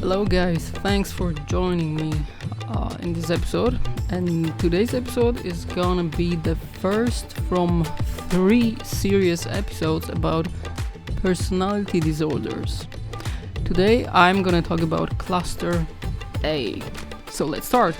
Hello guys, thanks for joining me in this episode. And today's episode is gonna be the first from 3 serious episodes about personality disorders. Today I'm gonna talk about Cluster A. So let's start.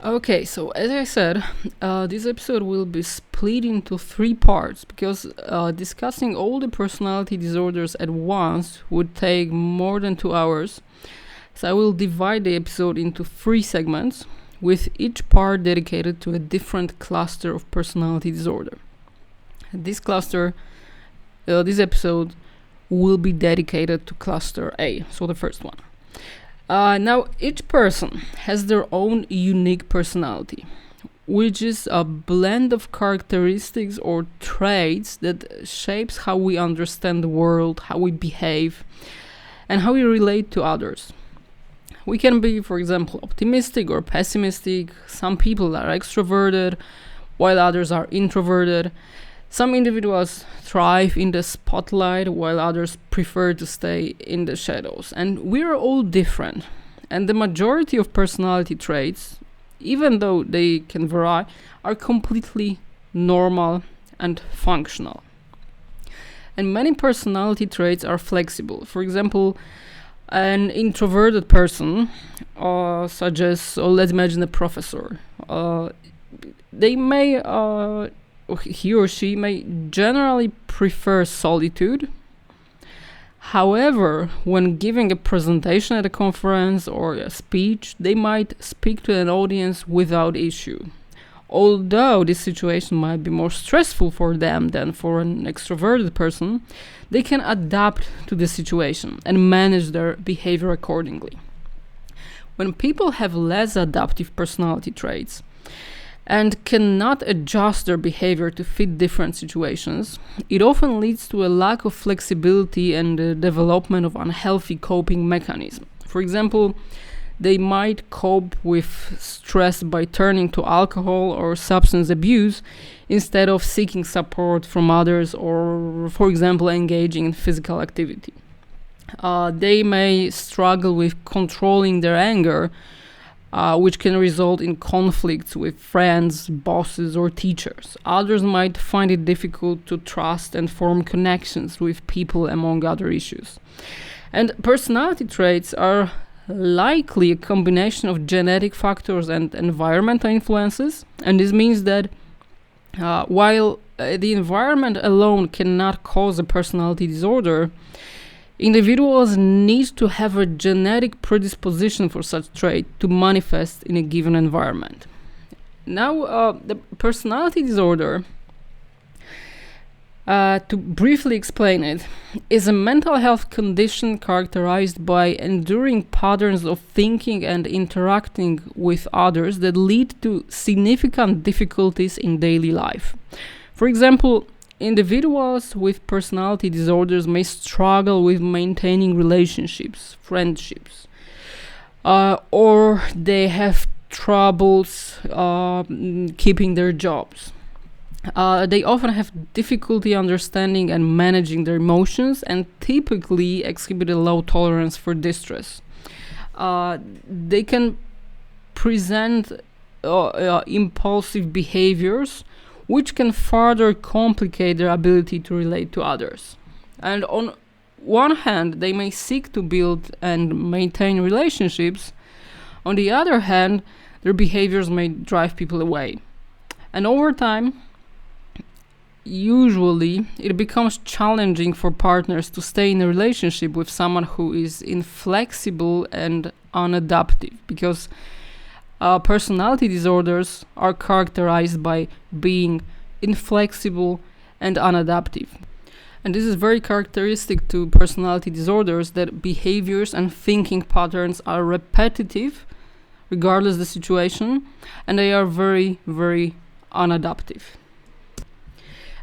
Okay, so as I said, this episode will be split into 3 parts because discussing all the personality disorders at once would take more than 2 hours. So I will divide the episode into 3 segments, with each part dedicated to a different cluster of personality disorder. This episode will be dedicated to Cluster A, so the first one. Now, each person has their own unique personality, which is a blend of characteristics or traits that shapes how we understand the world, how we behave, and how we relate to others. We can be, for example, optimistic or pessimistic. Some people are extroverted, while others are introverted. Some individuals thrive in the spotlight, while others prefer to stay in the shadows. And we're all different. And the majority of personality traits, even though they can vary, are completely normal and functional. And many personality traits are flexible. For example, an introverted person, such as, let's imagine a professor, he or she may generally prefer solitude. However, when giving a presentation at a conference or a speech, they might speak to an audience without issue. Although this situation might be more stressful for them than for an extroverted person, they can adapt to the situation and manage their behavior accordingly. When people have less adaptive personality traits, and cannot adjust their behavior to fit different situations, it often leads to a lack of flexibility and the development of unhealthy coping mechanisms. For example, they might cope with stress by turning to alcohol or substance abuse instead of seeking support from others or, for example, engaging in physical activity. They may struggle with controlling their anger, which can result in conflicts with friends, bosses, or teachers. Others might find it difficult to trust and form connections with people, among other issues. And personality traits are likely a combination of genetic factors and environmental influences. And this means that while the environment alone cannot cause a personality disorder, individuals need to have a genetic predisposition for such trait to manifest in a given environment. Now, the personality disorder, to briefly explain it, is a mental health condition characterized by enduring patterns of thinking and interacting with others that lead to significant difficulties in daily life. For example, individuals with personality disorders may struggle with maintaining relationships, friendships, or they have troubles keeping their jobs. They often have difficulty understanding and managing their emotions and typically exhibit a low tolerance for distress. They can present impulsive behaviors, which can further complicate their ability to relate to others. And on one hand, they may seek to build and maintain relationships. On the other hand, their behaviors may drive people away. And over time, usually, it becomes challenging for partners to stay in a relationship with someone who is inflexible and unadaptive, because personality disorders are characterized by being inflexible and unadaptive. And this is very characteristic to personality disorders, that behaviors and thinking patterns are repetitive regardless of the situation, and they are very, very unadaptive.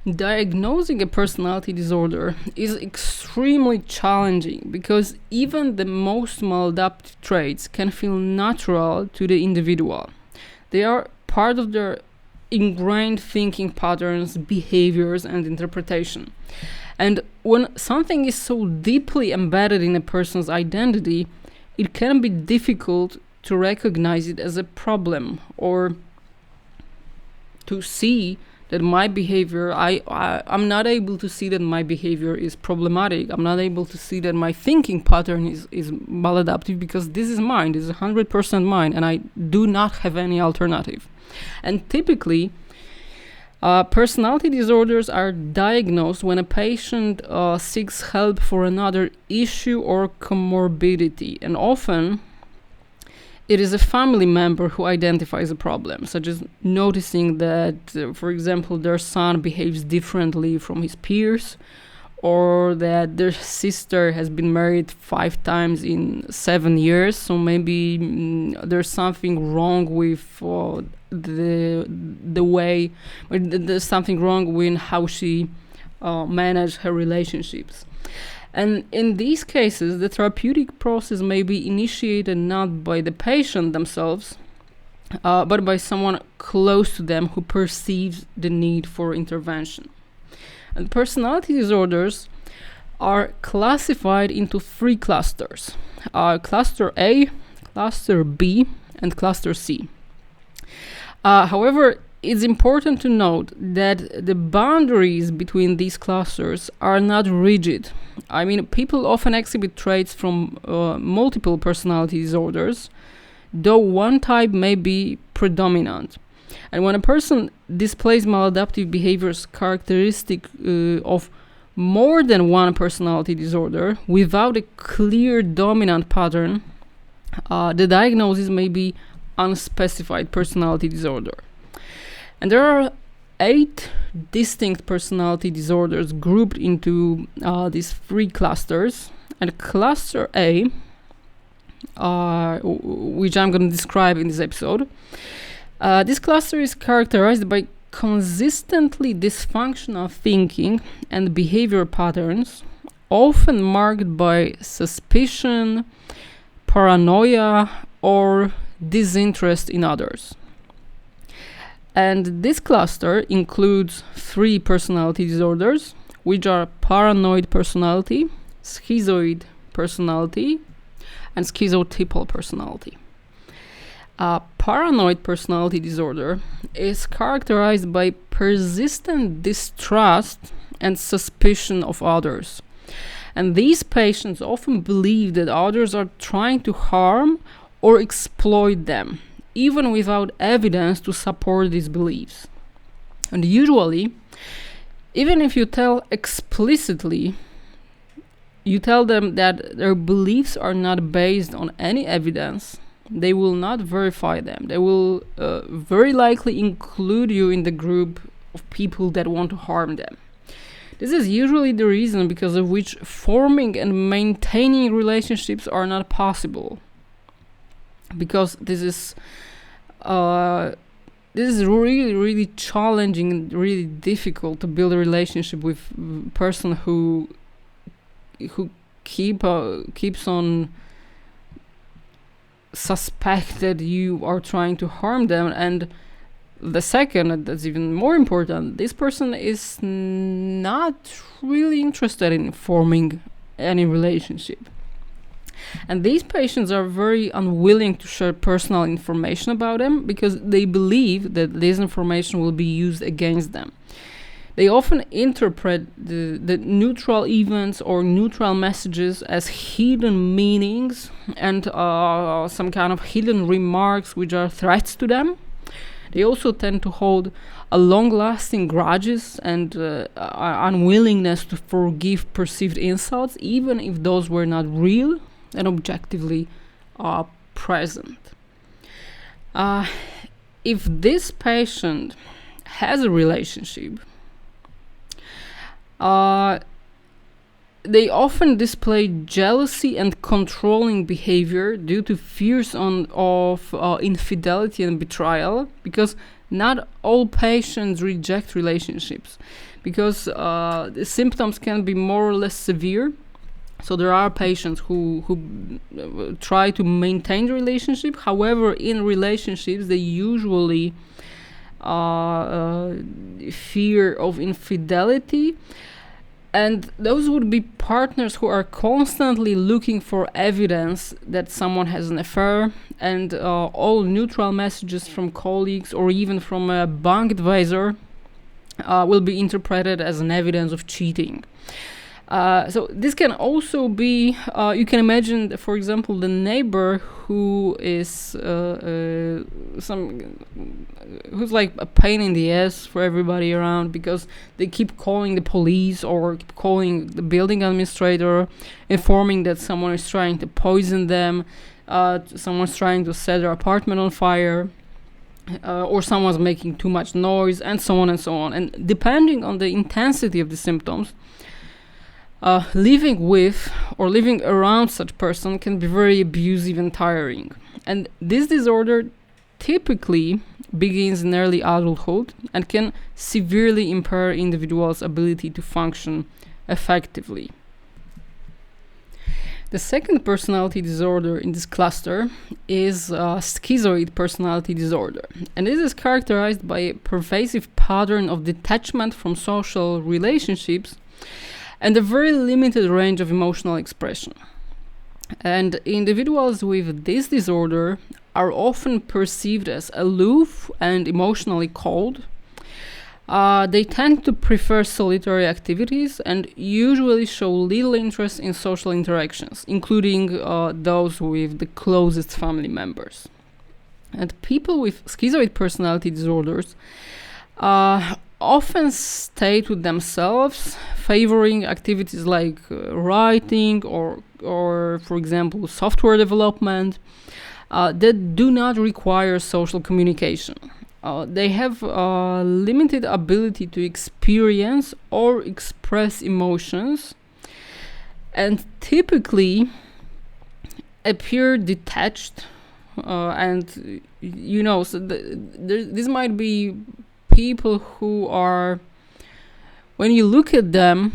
Diagnosing a personality disorder is extremely challenging because even the most maladaptive traits can feel natural to the individual. They are part of their ingrained thinking patterns, behaviors, and interpretation. And when something is so deeply embedded in a person's identity, it can be difficult to recognize it as a problem or to see that my behavior, I'm not able to see that my behavior is problematic. I'm not able to see that my thinking pattern is maladaptive because this is mine. This is 100% mine, and I do not have any alternative. And typically, personality disorders are diagnosed when a patient seeks help for another issue or comorbidity, and often it is a family member who identifies a problem, such as noticing that, for example, their son behaves differently from his peers, or that their sister has been married 5 times in 7 years, so maybe there's something wrong with the way, there's something wrong with how she managed her relationships. And in these cases, the therapeutic process may be initiated not by the patient themselves, but by someone close to them who perceives the need for intervention. And personality disorders are classified into 3 clusters: Cluster A, Cluster B, and Cluster C. However, it's important to note that the boundaries between these clusters are not rigid. I mean, people often exhibit traits from multiple personality disorders, though one type may be predominant. And when a person displays maladaptive behaviors characteristic of more than one personality disorder without a clear dominant pattern, the diagnosis may be unspecified personality disorder. And there are 8 distinct personality disorders grouped into these 3 clusters. And Cluster A, which I'm going to describe in this episode, this cluster is characterized by consistently dysfunctional thinking and behavior patterns, often marked by suspicion, paranoia, or disinterest in others. And this cluster includes 3 personality disorders, which are paranoid personality, schizoid personality, and schizotypal personality. Paranoid personality disorder is characterized by persistent distrust and suspicion of others. And these patients often believe that others are trying to harm or exploit them, even without evidence to support these beliefs. And usually, even if you tell explicitly, you tell them that their beliefs are not based on any evidence, they will not verify them. They will very likely include you in the group of people that want to harm them. This is usually the reason because of which forming and maintaining relationships are not possible. Because this is really, really challenging and really difficult to build a relationship with a person who keeps on suspect that you are trying to harm them. And the second, that's even more important, this person is not really interested in forming any relationship. And these patients are very unwilling to share personal information about them because they believe that this information will be used against them. They often interpret the neutral events or neutral messages as hidden meanings and some kind of hidden remarks which are threats to them. They also tend to hold a long-lasting grudges and unwillingness to forgive perceived insults, even if those were not real and objectively present. If this patient has a relationship, they often display jealousy and controlling behavior due to fears of infidelity and betrayal, because not all patients reject relationships, because the symptoms can be more or less severe. So there are patients who try to maintain the relationship. However, in relationships, they usually fear of infidelity. And those would be partners who are constantly looking for evidence that someone has an affair, and all neutral messages from colleagues or even from a bank advisor will be interpreted as an evidence of cheating. So this can also be, you can imagine, for example, the neighbor who is who's like a pain in the ass for everybody around, because they keep calling the police or keep calling the building administrator, informing that someone is trying to poison them, someone's trying to set their apartment on fire, or someone's making too much noise, and so on and so on. And depending on the intensity of the symptoms, living with or living around such person can be very abusive and tiring. And this disorder typically begins in early adulthood and can severely impair individuals' ability to function effectively. The second personality disorder in this cluster is schizoid personality disorder. And this is characterized by a pervasive pattern of detachment from social relationships and a very limited range of emotional expression. And individuals with this disorder are often perceived as aloof and emotionally cold. They tend to prefer solitary activities and usually show little interest in social interactions, including those with the closest family members. And people with schizoid personality disorders often stay to themselves, favoring activities like writing or, for example, software development that do not require social communication. They have limited ability to experience or express emotions, and typically appear detached. And so this might be people who are, when you look at them,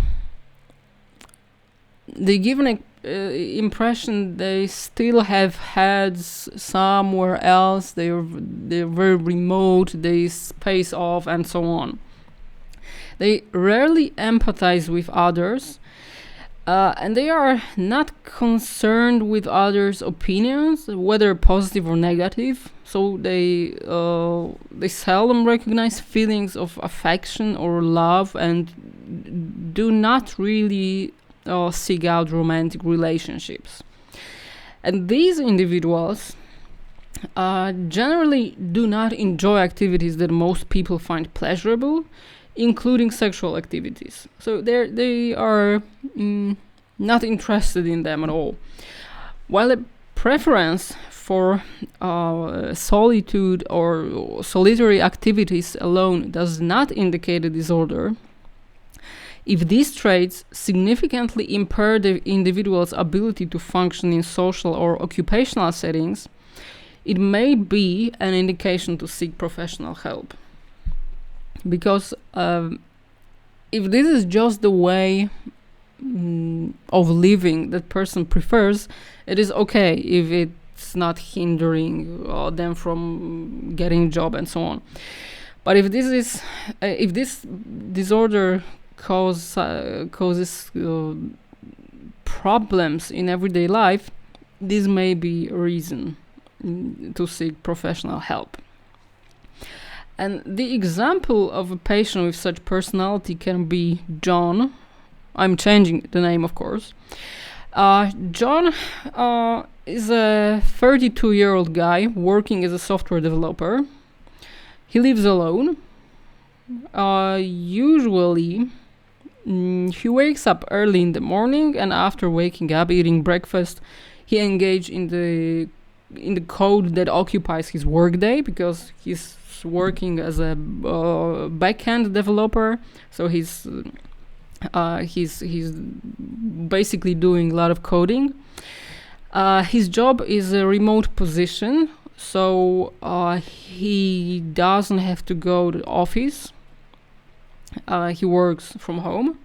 they give an impression they still have heads somewhere else. They're very remote. They space off and so on. They rarely empathize with others, and they are not concerned with others' opinions, whether positive or negative. So they seldom recognize feelings of affection or love, and do not really seek out romantic relationships. And these individuals generally do not enjoy activities that most people find pleasurable, including sexual activities. So they are not interested in them at all. While a preference for solitude or solitary activities alone does not indicate a disorder, if these traits significantly impair the individual's ability to function in social or occupational settings, it may be an indication to seek professional help. Because if this is just the way of living that person prefers, it is okay if it's not hindering them from getting a job and so on. But if this disorder causes problems in everyday life, this may be a reason to seek professional help. And the example of a patient with such personality can be John. I'm changing the name, of course. John is a 32-year-old guy working as a software developer. He lives alone. Usually, he wakes up early in the morning, and after waking up, eating breakfast, he engages in the code that occupies his workday, because he's working as a backend developer. So he's He's basically doing a lot of coding. His job is a remote position, so he doesn't have to go to the office. He works from home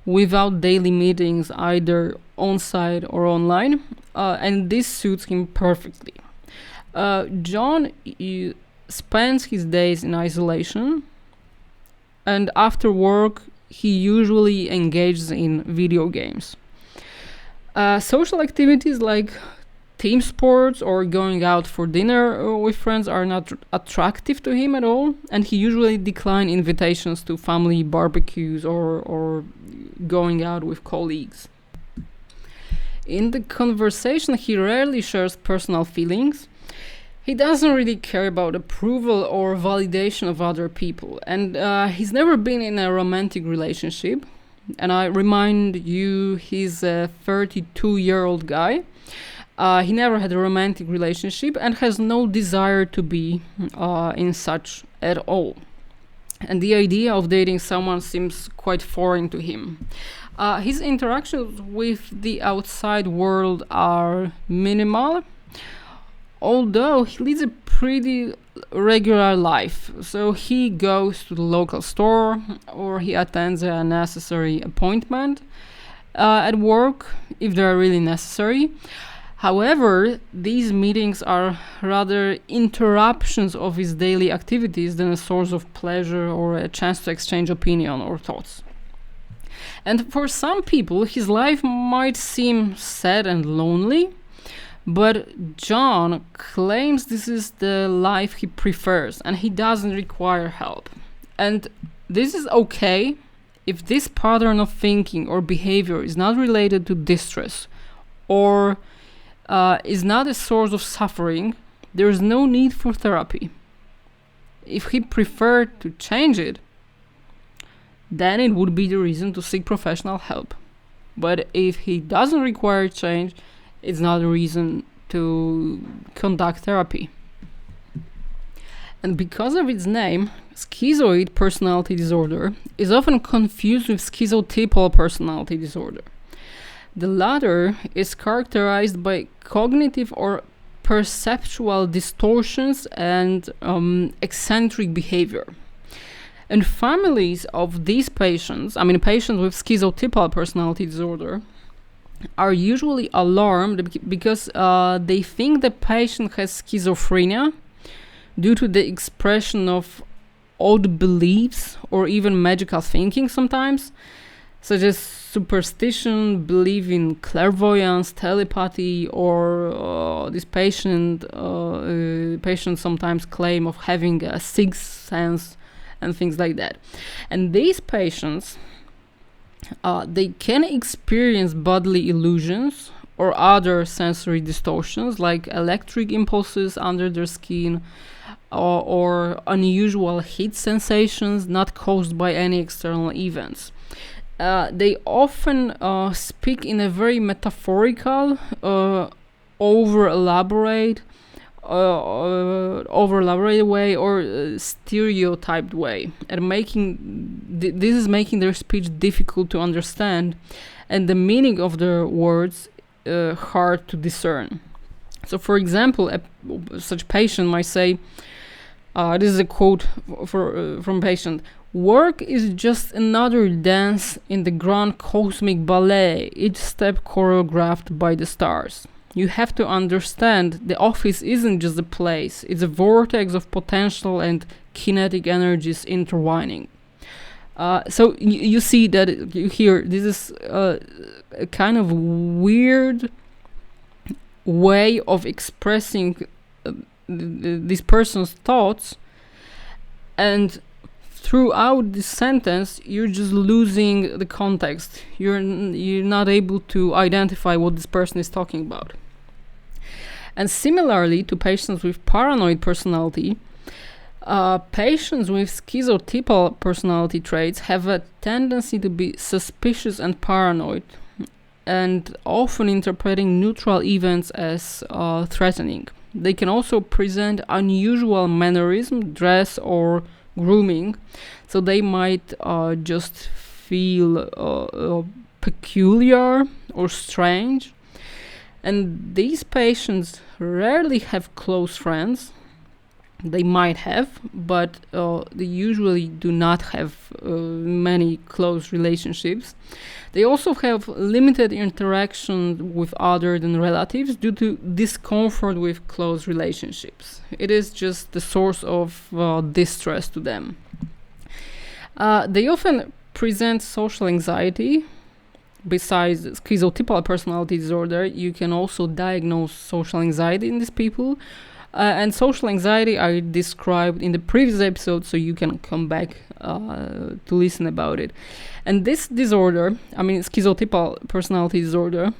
without daily meetings, either on-site or online, and this suits him perfectly. John spends his days in isolation, and after work he usually engages in video games. Social activities like team sports or going out for dinner with friends are not attractive to him at all, and he usually declines invitations to family barbecues or going out with colleagues. In the conversation, he rarely shares personal feelings. He doesn't really care about approval or validation of other people, and he's never been in a romantic relationship. And I remind you, he's a 32-year-old guy. He never had a romantic relationship and has no desire to be in such at all. And the idea of dating someone seems quite foreign to him. His interactions with the outside world are minimal, although he leads a pretty regular life. So he goes to the local store or he attends a necessary appointment at work if they are really necessary. However, these meetings are rather interruptions of his daily activities than a source of pleasure or a chance to exchange opinion or thoughts. And for some people, his life might seem sad and lonely, but John claims this is the life he prefers and he doesn't require help. And this is okay if this pattern of thinking or behavior is not related to distress or is not a source of suffering. There is no need for therapy. If he preferred to change it, then it would be the reason to seek professional help. But if he doesn't require change, it's not a reason to conduct therapy. And because of its name, schizoid personality disorder is often confused with schizotypal personality disorder. The latter is characterized by cognitive or perceptual distortions and eccentric behavior. And families of these patients, patients with schizotypal personality disorder, are usually alarmed because they think the patient has schizophrenia due to the expression of odd beliefs or even magical thinking sometimes, such as superstition, belief in clairvoyance, telepathy, or this patients sometimes claim of having a sixth sense and things like that. And these patients, they can experience bodily illusions or other sensory distortions like electric impulses under their skin or unusual heat sensations not caused by any external events. They often speak in a very metaphorical, over-elaborate way or stereotyped way, and this is making their speech difficult to understand, and the meaning of their words hard to discern. So, for example, such patient might say, this is a quote from patient: "Work is just another dance in the grand cosmic ballet, each step choreographed by the stars. You have to understand, the office isn't just a place, it's a vortex of potential and kinetic energies intertwining." So you see that here, this is a kind of weird way of expressing this person's thoughts, and throughout this sentence you're just losing the context. You're not able to identify what this person is talking about. And similarly to patients with paranoid personality, patients with schizotypal personality traits have a tendency to be suspicious and paranoid, and often interpreting neutral events as threatening. They can also present unusual mannerism, dress, or grooming, so they might just feel peculiar or strange. And these patients rarely have close friends. They might have, but they usually do not have many close relationships. They also have limited interaction with other than relatives due to discomfort with close relationships. It is just the source of distress to them. They often present social anxiety. Besides schizotypal personality disorder, you can also diagnose social anxiety in these people. And social anxiety I described in the previous episode, so you can come back to listen about it. And this disorder, schizotypal personality disorder,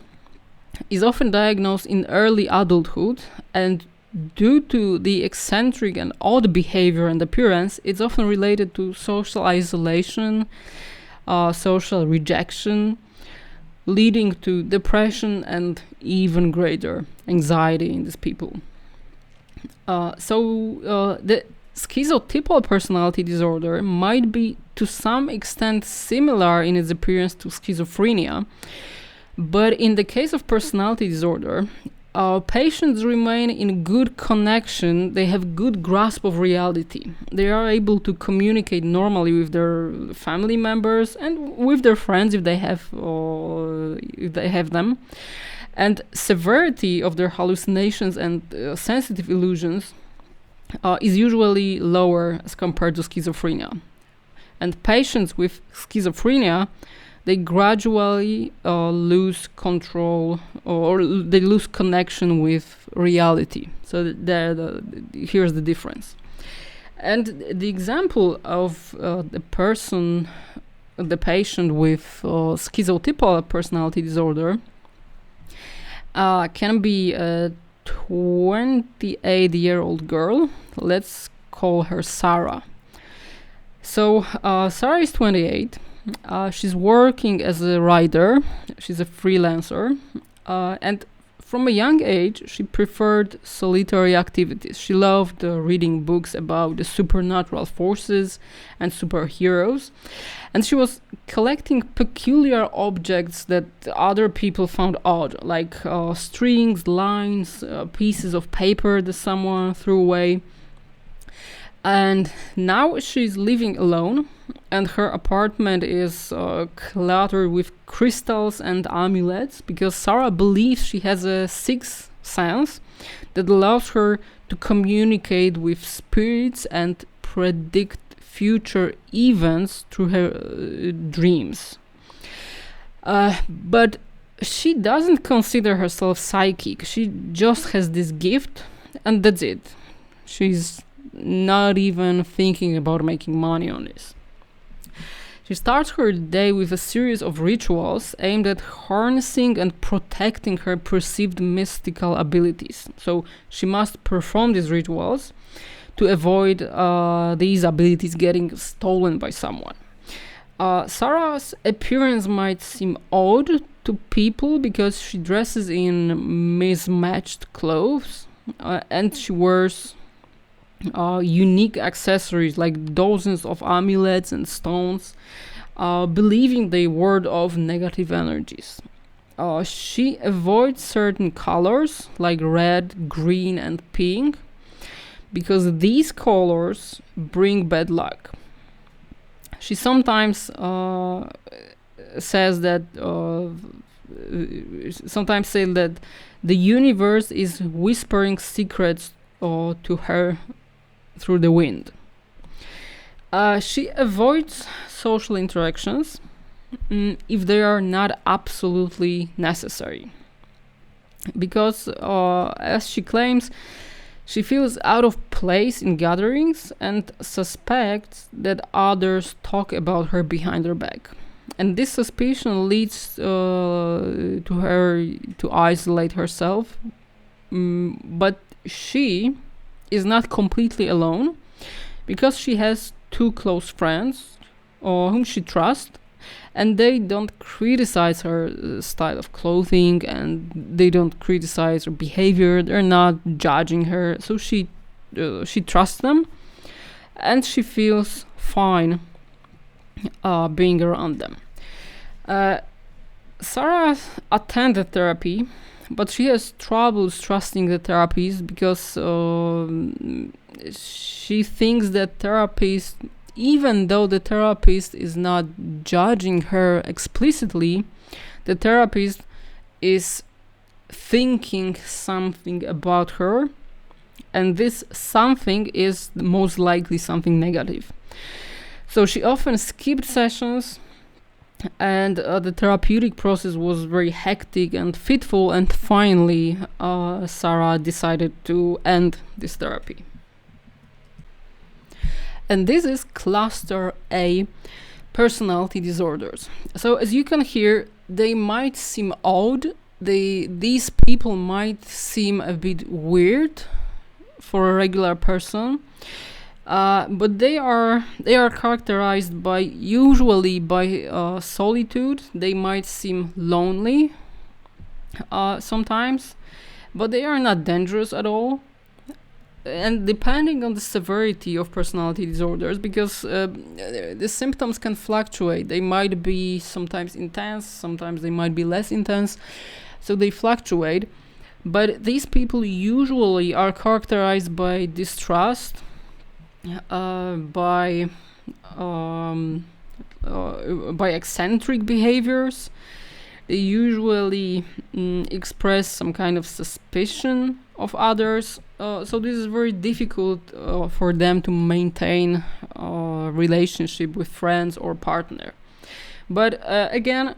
is often diagnosed in early adulthood, and due to the eccentric and odd behavior and appearance, it's often related to social isolation, social rejection, leading to depression and even greater anxiety in these people. The schizotypal personality disorder might be to some extent similar in its appearance to schizophrenia, but in the case of personality disorder, patients remain in good connection. They have good grasp of reality. They are able to communicate normally with their family members and with their friends if they have them. And severity of their hallucinations and sensitive illusions is usually lower as compared to schizophrenia. And patients with schizophrenia, they gradually lose control or they lose connection with reality. So here's the difference. And the example of the patient with schizotypal personality disorder can be a 28-year-old girl. Let's call her Sarah. So Sarah is 28. She's working as a writer. She's a freelancer. And from a young age, she preferred solitary activities. She loved reading books about the supernatural forces and superheroes. And she was collecting peculiar objects that other people found odd, like strings, lines, pieces of paper that someone threw away. And now she's living alone, and her apartment is cluttered with crystals and amulets, because Sarah believes she has a sixth sense that allows her to communicate with spirits and predict future events through her dreams. But she doesn't consider herself psychic. She just has this gift, and that's it. She's not even thinking about making money on this. She starts her day with a series of rituals aimed at harnessing and protecting her perceived mystical abilities. So she must perform these rituals to avoid these abilities getting stolen by someone. Sarah's appearance might seem odd to people because she dresses in mismatched clothes and she wears unique accessories like dozens of amulets and stones, believing they ward off negative energies. She avoids certain colors like red, green, and pink because these colors bring bad luck. She sometimes say that the universe is whispering secrets to her through the wind. She avoids social interactions if they are not absolutely necessary, because as she claims, she feels out of place in gatherings and suspects that others talk about her behind her back. And this suspicion leads to her to isolate herself, but she is not completely alone because she has two close friends whom she trusts, and they don't criticize her style of clothing and they don't criticize her behavior. They're not judging her, so she trusts them and she feels fine being around them. Sarah attended therapy, but she has troubles trusting the therapist because she thinks that therapist, even though the therapist is not judging her explicitly, the therapist is thinking something about her, and this something is most likely something negative. So she often skipped sessions, and the therapeutic process was very hectic and fitful, and finally Sarah decided to end this therapy. And this is Cluster A personality disorders. So as you can hear, they might seem odd. These people might seem a bit weird for a regular person, but they are characterized usually by solitude. They might seem lonely sometimes, but they are not dangerous at all. And depending on the severity of personality disorders, because the symptoms can fluctuate. They might be sometimes intense, sometimes they might be less intense, so they fluctuate. But these people usually are characterized by distrust, by eccentric behaviors. They usually express some kind of suspicion of others. So this is very difficult for them to maintain a relationship with friends or partner. But again,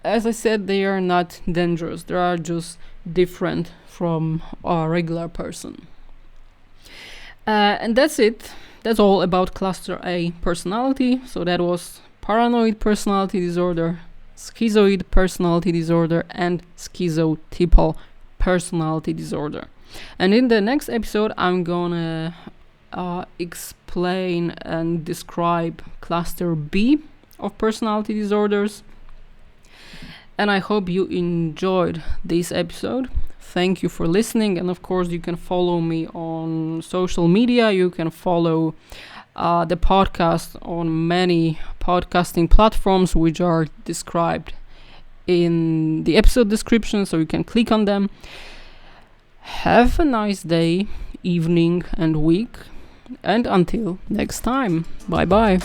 as I said, they are not dangerous. They are just different from a regular person. And that's it. That's all about Cluster A personality. So that was paranoid personality disorder, schizoid personality disorder, and schizotypal personality disorder. And in the next episode, I'm gonna explain and describe Cluster B of personality disorders. And I hope you enjoyed this episode. Thank you for listening. And of course, you can follow me on social media. You can follow the podcast on many podcasting platforms, which are described in the episode description, so you can click on them. Have a nice day, evening, and week. And until next time, bye bye.